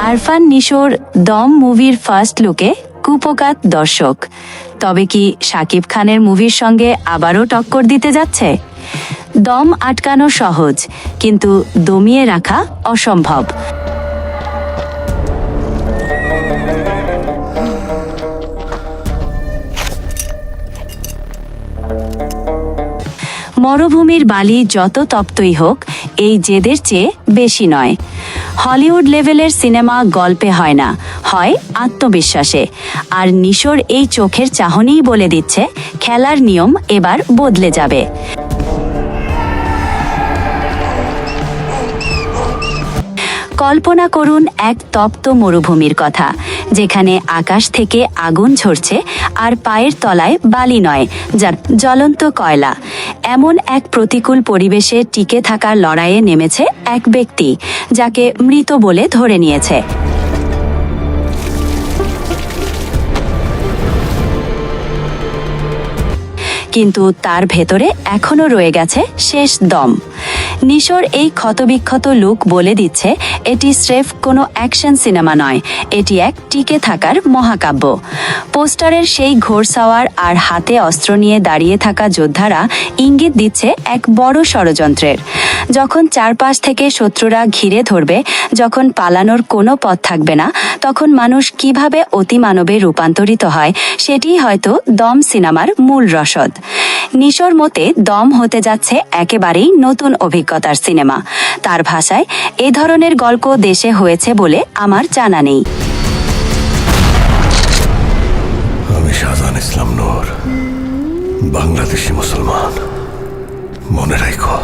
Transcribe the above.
আরফান নিশোর দম মুভির ফার্স্ট লুকে কুপোকাত দর্শক। তবে কি শাকিব খানের মুভির সঙ্গে আবারও টক্কর দিতে যাচ্ছে? দম আটকানো সহজ, কিন্তু দমিয়ে রাখা অসম্ভব। মরুভূমির বালি যত তপ্তই হোক, এই জেদের চেয়ে বেশি নয়। হলিউড লেভেলের সিনেমা গল্পে হয় না, হয় আত্মবিশ্বাসে। আর নিশোর এই চোখের চাহনিই বলে দিচ্ছে খেলার নিয়ম এবার বদলে যাবে। কল্পনা করুন এক তপ্ত মরুভূমির কথা, যেখানে আকাশ থেকে আগুন ঝরছে আর পায়ের তলায় বালি নয়, যার জ্বলন্ত কয়লা। এমন এক প্রতিকূল পরিবেশে টিকে থাকার লড়াইয়ে নেমেছে এক ব্যক্তি, যাকে মৃত বলে ধরে নিয়েছে। কিন্তু তার ভেতরে এখনো রয়ে গেছে শেষ দম। নিশোর এই ক্ষতবিক্ষত লুক বলে দিচ্ছে এটি স্রেফ কোনো অ্যাকশন সিনেমা নয়, এটি এক টিকে থাকার মহাকাব্য। পোস্টারের সেই ঘোড়সাওয়ার আর হাতে অস্ত্র নিয়ে দাঁড়িয়ে থাকা যোদ্ধারা ইঙ্গিত দিচ্ছে এক বড় ষড়যন্ত্রের। যখন চারপাশ থেকে শত্রুরা ঘিরে ধরবে, যখন পালানোর কোনো পথ থাকবে না, তখন মানুষ কিভাবে অতিমানবে রূপান্তরিত হয়, সেটিই হয়তো দম সিনেমার মূল রসদ। নিশোর মতে দম হতে যাচ্ছে একেবারেই নতুন অভিজ্ঞতার সিনেমা। তার ভাষায়, এ ধরনের গল্প দেশে হয়েছে বলে আমার জানা নেই। আমি শাহজাহান ইসলাম নূর, বাংলাদেশি মুসলমান। মনে রাখো।